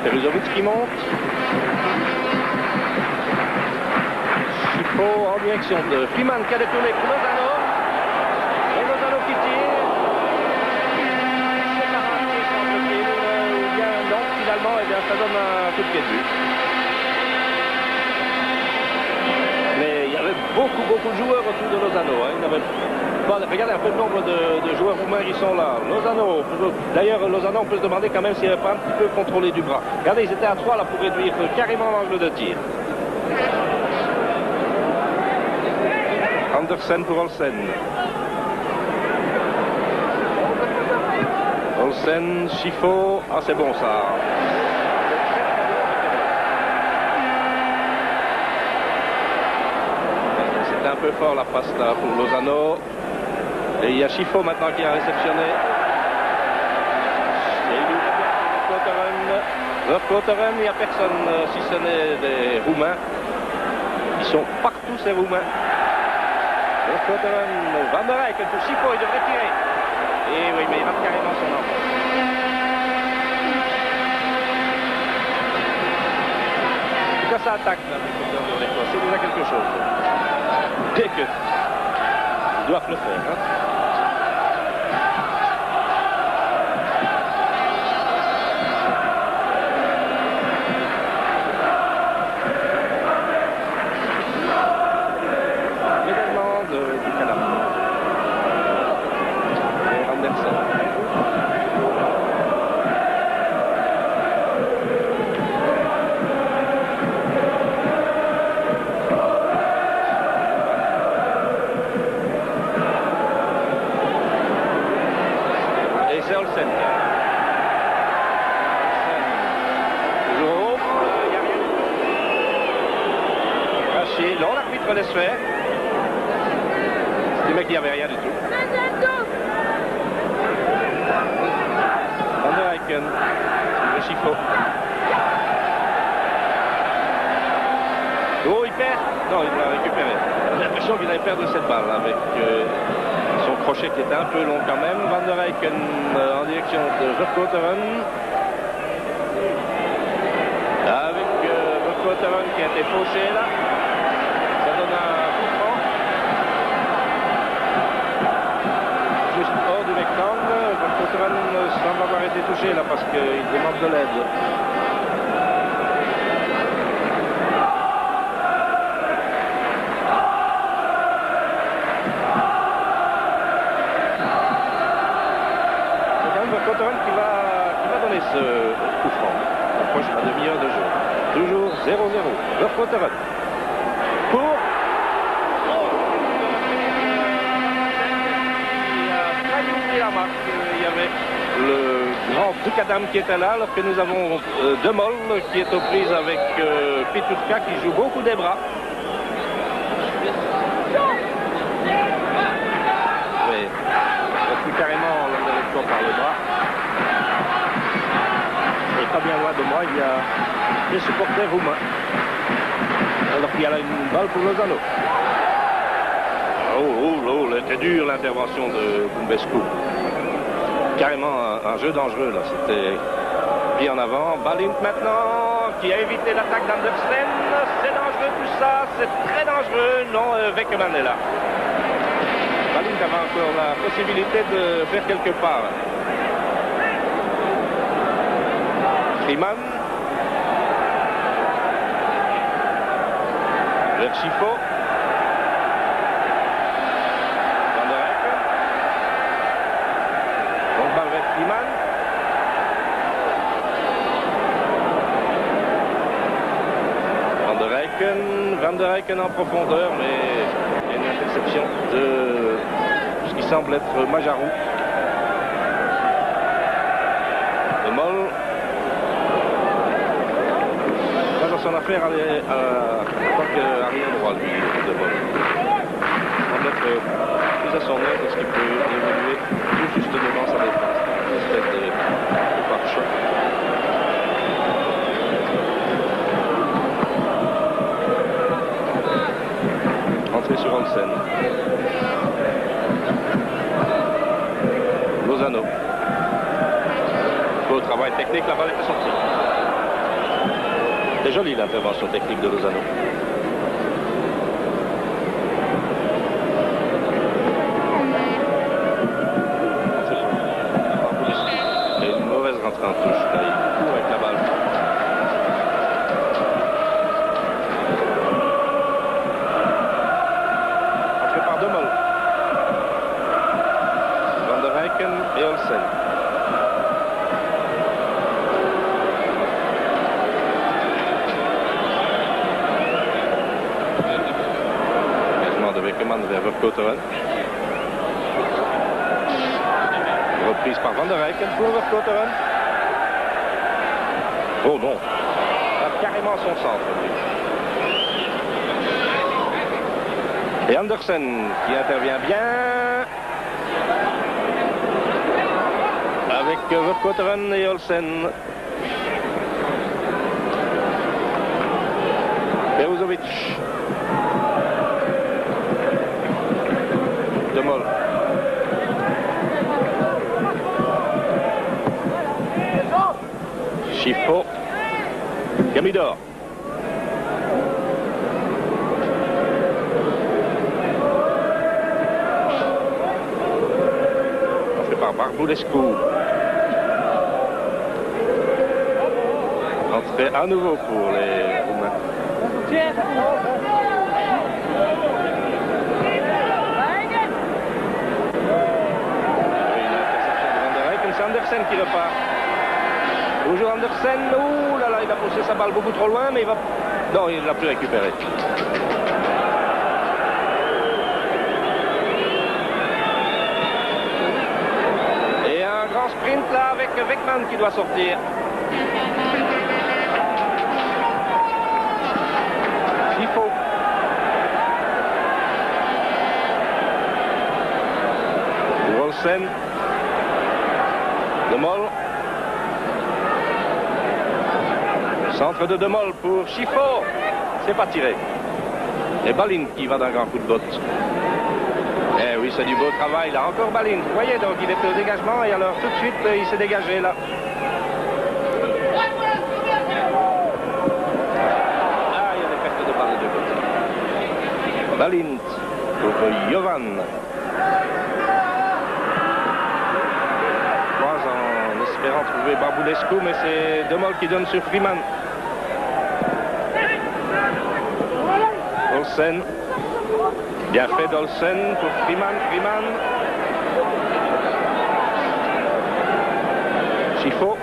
Peruzovic qui monte. Chifo en direction de Freeman qui a détourné pour Lozano. Et Lozano qui tire. C'est pas raté, semble-t-il. Ou bien non, finalement, eh bien, ça donne un coup de pied de but. Mais il y avait beaucoup de joueurs autour de Lozano. Hein. Il n'avait pas... Regardez un peu le nombre de joueurs roumains qui sont là. Lozano, d'ailleurs, Lozano, on peut se demander quand même s'il n'avait pas un petit peu contrôlé du bras. Regardez, ils étaient à 3 là pour réduire carrément l'angle de tir. Andersen pour Olsen. Olsen, Chifo. Ah, c'est bon ça. C'était un peu fort la passe là pour Lozano. Et il y a Chifo maintenant qui a réceptionné. Vloteren, il n'y a personne si ce n'est des Roumains. Ils sont partout ces Roumains. Van der Eyck pour Chifo, il devrait tirer. Et oui, mais il rate carrément son enfant. En tout cas, ça attaque là, c'est déjà quelque chose. Dès que ils doivent le faire. Hein. Non, l'arbitre laisse faire. C'est le mec qui n'y avait rien du tout. Van der Eyck, le Chifo. Oh, il perd. Non, il l'a récupéré. J'ai l'impression qu'il avait perdu cette balle avec son crochet qui était un peu long quand même. Van der Eyck en direction de Verkotteren. Avec Verkotteren qui a été fauché là. Ça donne un coup franc. Juste hors du rectangle. Verkotteren semble avoir été touché là parce qu'il demande de l'aide. Verkotteren qui va donner ce coup franc. Approche la demi-heure de jeu. Toujours 0-0. Verkotteren. Pour... Il a failli ouvrir la marque. Il y avait le grand Dukadam qui était là, alors que nous avons Demol qui est aux prises avec Piturka qui joue beaucoup des bras. Oui, il a plus carrément l'enlèvement par le bras. Et pas bien loin de moi, il y a des supporters roumains. Alors qu'il y a là une balle pour Lozano. Oh, c'était dur l'intervention de Bumbescu. Carrément un jeu dangereux là, c'était pris en avant. Balint maintenant, qui a évité l'attaque d'Andersen. C'est dangereux tout ça, c'est très dangereux. Non, Weckerman est là. Balint avait encore la possibilité de faire quelque part. Freeman. Vers Chifo. Van der Eyck. Donc balle vers Freeman. Van der Eyck en profondeur, mais il y a une interception de ce qui semble être Majarou. De Moll. Pas dans son affaire en tant qu'arrière droit, lui, de Moll. Il semble être plus à son aise parce qu'il peut évoluer tout juste devant sa défense. Une espèce de pare-choc. Entrée sur Olsen. Lozano. Beau travail technique, la balle était sortie. C'est joli l'intervention technique de Lozano. Et une mauvaise rentrée en touche. Là, il court avec la balle. Entrée par De Mol. Van der Eycken et Olsen. De Wekkerman vers Verkotteren. Reprise par Van der Eycken pour Verkotteren. Oh non, il a carrément son centre. Et Andersen qui intervient bien avec Verkotteren et Olsen. Peruzovic. De Mol. Chiffo. Gamidor. On fait par Barbulescu. Entrée à nouveau pour les Roumains. Andersen qui repart. Toujours Andersen. Ouh là là, il a poussé sa balle beaucoup trop loin, mais il va... Non, il ne l'a plus récupéré. Et un grand sprint là avec Wekman qui doit sortir. Chiffo. Olsen. De Mol. Centre de Mol pour Chiffo. C'est pas tiré. Et Balint qui va d'un grand coup de botte. Eh oui, c'est du beau travail là. Encore Balint. Vous voyez, donc il est au dégagement et alors tout de suite il s'est dégagé là. Ah, il y a des pertes de balles de côté. Balint pour Jovan. Espérant trouver Barbulescu, mais c'est De Mol qui donne sur Freeman. Olsen. Bien fait d'Olsen pour Freeman. Freeman. Chiffo.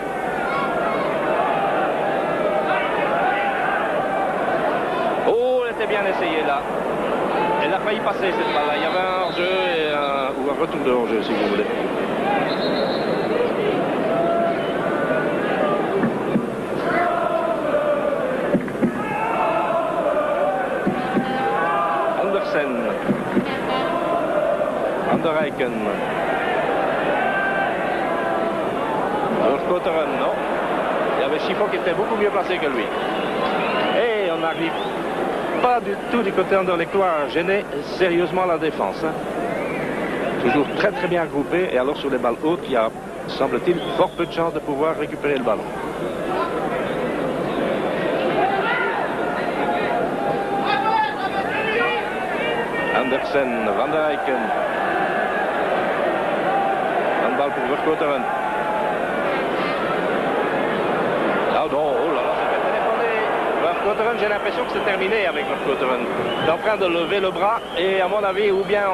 Oh, elle était bien essayée là. Elle a failli passer cette balle-là. Il y avait un hors-jeu ou un retour de hors-jeu si vous voulez. Van der Eycken. Verkotteren, non. Il y avait Chiffo qui était beaucoup mieux placé que lui. Et on n'arrive pas du tout du côté Anderlechtois à gêner sérieusement la défense. Hein. Toujours très très bien groupé. Et alors sur les balles hautes, il y a, semble-t-il, fort peu de chances de pouvoir récupérer le ballon. Andersen, Van der Eycken. Een bal pour Verkotteren. Ah non, oh là là, ça fait téléphoner. Verkotteren, j'ai l'impression que c'est terminé avec Verkotteren. Il est en train de lever le bras et à mon avis, ou bien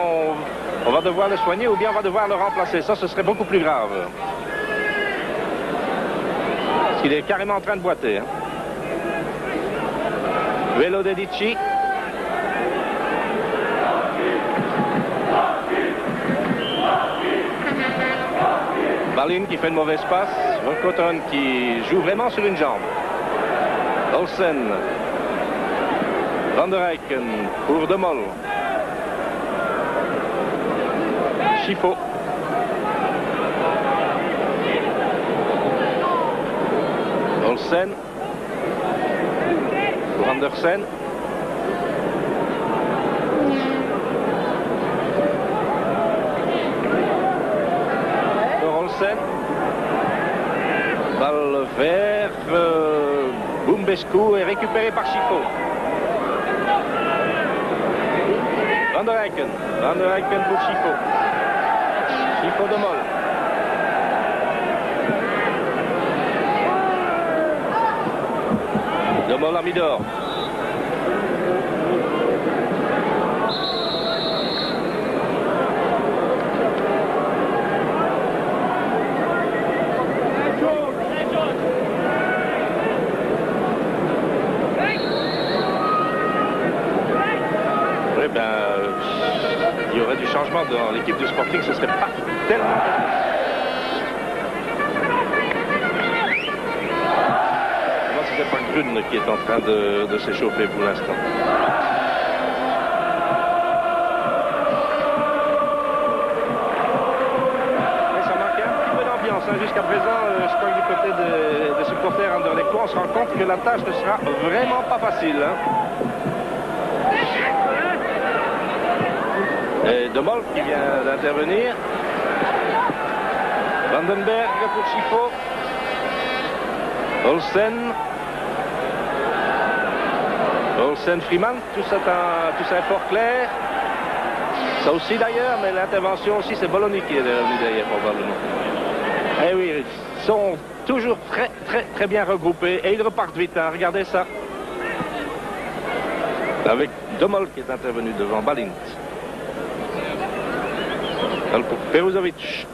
on va devoir le soigner ou bien on va devoir le remplacer. Ça, ce serait beaucoup plus grave. Parce qu'il est carrément en train de boiter. Hein. Velo Dedici. Balint qui fait une mauvaise passe. Verkotteren qui joue vraiment sur une jambe. Olsen. Van der Eycken pour De Mol. Chiffo. Olsen. Pour Andersen. Pour Olsen. Balle vers Bumbescu est récupéré par Chifo. Van der Eycken pour Chifo. Chifo de Mol. De Mol à Midor. Il y aurait du changement dans l'équipe du Sporting, ce serait pas tellement... Moi, ce n'est pas Grune qui est en train de s'échauffer pour l'instant. Mais ça manquait un petit peu d'ambiance. Jusqu'à présent, je crois que du côté des supporters Anderlecht, on se rend compte que la tâche ne sera vraiment pas facile. Et De Mol qui vient d'intervenir. Vandenberg pour Chifo. Olsen Freeman, tout ça est fort clair. Ça aussi d'ailleurs, mais l'intervention aussi, c'est Bologna qui est revenu derrière probablement. Eh oui, ils sont toujours très bien regroupés et ils repartent vite, hein. Regardez ça. Avec De Mol qui est intervenu devant Balint. Pour Peruzovic.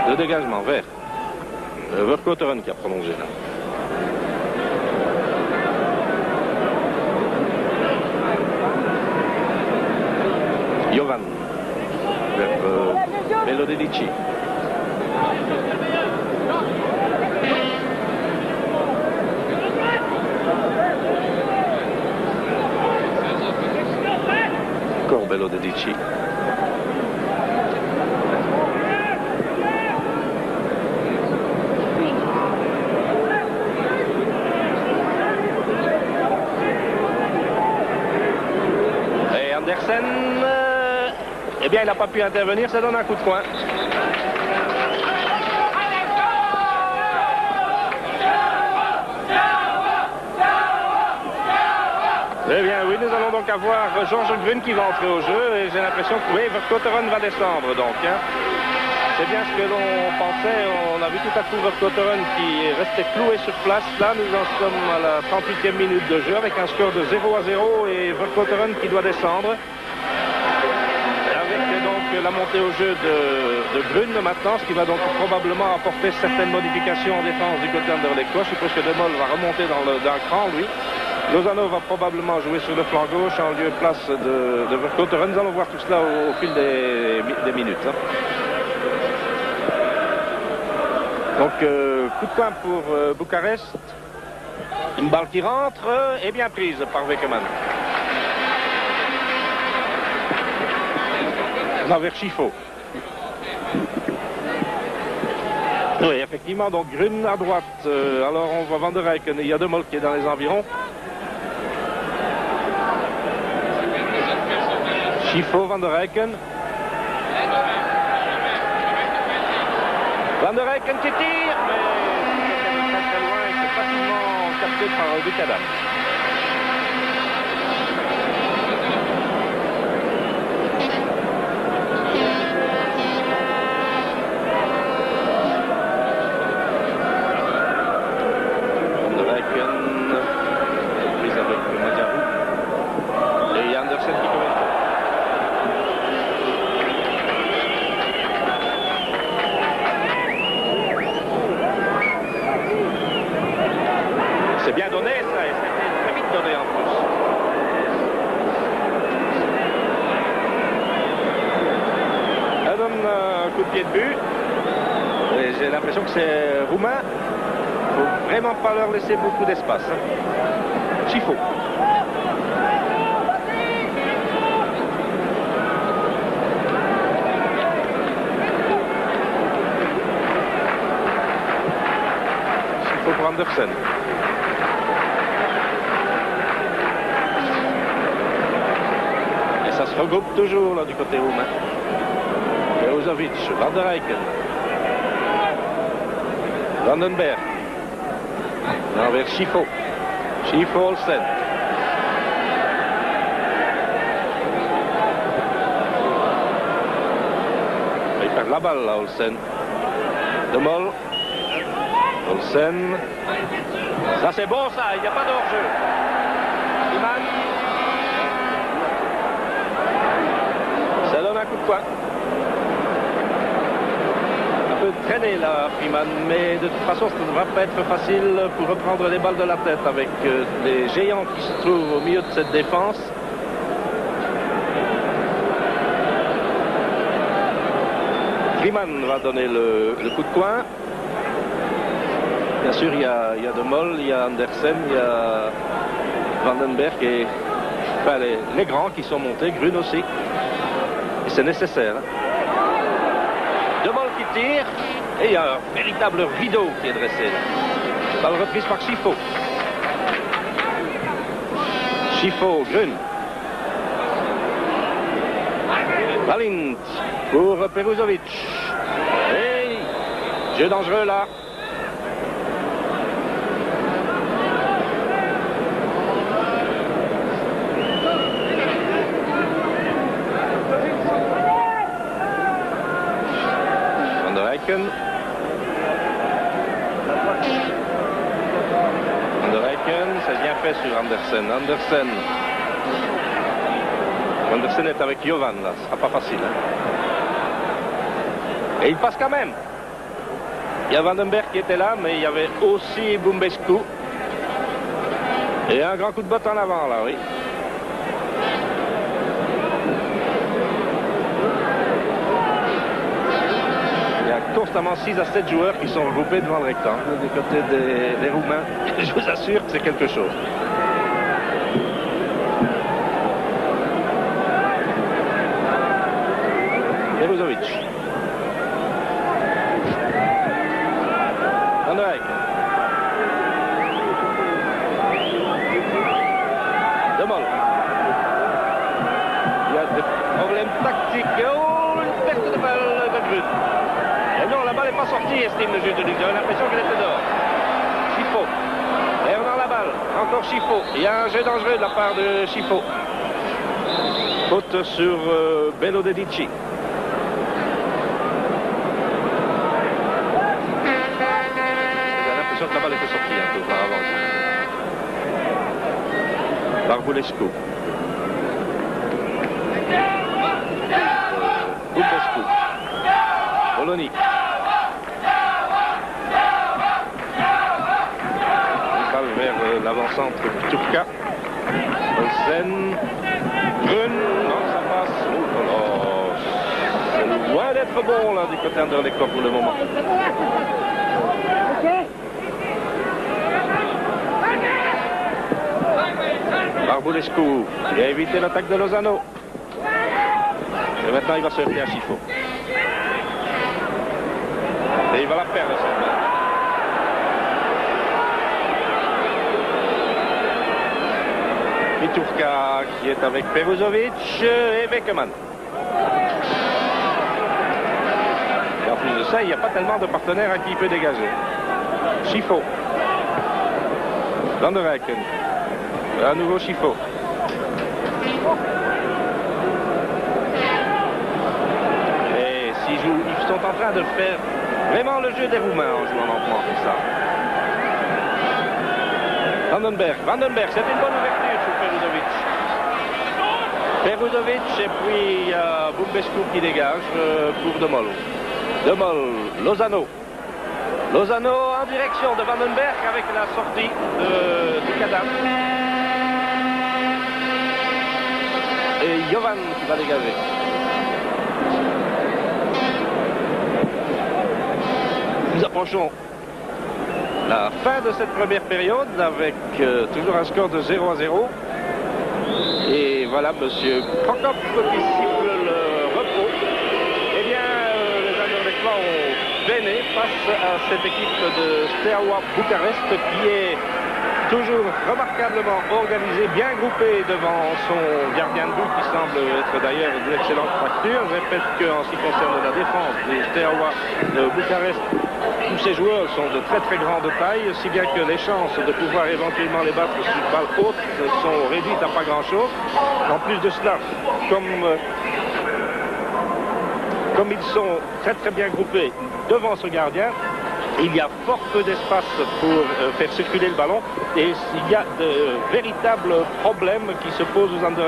Le dégagement vers Vercotteren qui a prolongé là. Jovan vers Belodedici. Belodedici. Et Andersen, eh bien, il n'a pas pu intervenir, ça donne un coup de poing. Eh bien oui, nous allons donc avoir Georges Grune qui va entrer au jeu et j'ai l'impression que oui, Vercotteren va descendre donc. Hein. C'est bien ce que l'on pensait, on a vu tout à coup Vercotteren qui est resté cloué sur place. Là, nous en sommes à la 38e minute de jeu avec un score de 0-0 et Vercotteren qui doit descendre. Avec donc la montée au jeu de Grune maintenant, ce qui va donc probablement apporter certaines modifications en défense du côté Anderlecht. Je suppose que De Mol va remonter d'un cran, lui. Lozano va probablement jouer sur le flanc gauche en lieu et place de Vercotteren. Nous allons voir tout cela au fil des minutes. Hein. Donc, coup de poing pour Bucarest. Une balle qui rentre et bien prise par Weckerman. Vers Chifo. Oui, effectivement, donc Grune à droite. Alors on voit Van der Eycken, il y a De Mol qui est dans les environs. Chifo, Van der Eycken. Van der Eycken qui tire, mais très loin et c'est facilement capté par Buchanan. C'est bien donné ça, et c'était très vite donné en plus. Elle donne un coup de pied de but. Et j'ai l'impression que c'est roumain. Il ne faut vraiment pas leur laisser beaucoup d'espace. Hein. Chifo. Chifo pour Andersen. Ça se regroupe toujours là du côté roumain. Peruzovic, Van der Eycken. Vandenberg. Vers Schifo. Schifo, Olsen. Il perd la balle là, Olsen. De Mol. Olsen. Ça c'est bon ça, il n'y a pas de hors-jeu. Freeman. Ça donne un coup de poing. Un peu traîné là, Freeman, mais de toute façon ça ne va pas être facile pour reprendre les balles de la tête avec les géants qui se trouvent au milieu de cette défense. Freeman va donner le coup de poing. Bien sûr, il y a De Mol, il y a Andersen, il y a Vandenberg et enfin, les grands qui sont montés, Grun aussi. Et c'est nécessaire. De Mol qui tire et il y a un véritable rideau qui est dressé. Balle reprise par Schifo. Schifo, Grun. Balint pour Peruzovic. Et jeu dangereux là. Van der Eycken. Van der Eycken, c'est bien fait sur Andersen. Andersen est avec Jovan là, ce sera pas facile. Hein. Et il passe quand même. Il y a Vandenberg qui était là, mais il y avait aussi Bumbescu. Et un grand coup de botte en avant là, oui. Il y a constamment 6 à 7 joueurs qui sont regroupés devant le rectangle du côté des Roumains. Je vous assure que c'est quelque chose. Peruzovic. Van der Eycken. De Mol. Il y a des problèmes tactiques. Oh, une perte de balle de Grun. Et non, la balle n'est pas sortie, estime le juge de Ligue. J'avais l'impression qu'elle était dehors. Schifo. Bernard la balle. Encore Schifo. Il y a un jeu dangereux de la part de Schifo. Faute sur Bello Dedici. La balle était sortie un peu auparavant. Barbulescu. Bumbescu. Bologna. Balle vers l'avant-centre Turka. Olsen. Grun. Non, ça passe. Oh, c'est loin d'être bon là du côté Anderlecht pour le moment. Barbulescu, il a évité l'attaque de Lozano. Et maintenant il va se heurter à Schifo. Et il va la perdre cette balle. Miturka qui est avec Peruzovic et Beckemann. Et en plus de ça, il n'y a pas tellement de partenaires à qui il peut dégager. Schifo. Van der Eycken. À nouveau Schifo. Et ils sont en train de faire vraiment le jeu des Roumains en jouant lentement comme ça. Vandenberg, c'est une bonne ouverture sur Peruzovic. Peruzovic et puis Bumbescu qui dégage pour De Mol. De Mol, Lozano. Lozano en direction de Vandenberg avec la sortie du cadavre. Et Jovan qui va dégager. Nous approchons la fin de cette première période avec toujours un score de 0-0. Et voilà monsieur Prokop qui siffle le repos. Eh bien, les Anderlechtois ont gagné face à cette équipe de Steaua Bucarest qui est toujours remarquablement organisé, bien groupé devant son gardien de but qui semble être d'ailleurs d'une excellente facture. Je répète qu'en ce qui concerne la défense des Steaua de Bucarest, tous ces joueurs sont de très très grande taille, si bien que les chances de pouvoir éventuellement les battre sur une balle haute sont réduites à pas grand chose. En plus de cela, comme ils sont très très bien groupés devant ce gardien, il y a fort peu d'espace pour faire circuler le ballon et il y a de véritables problèmes qui se posent aux Anderlecht.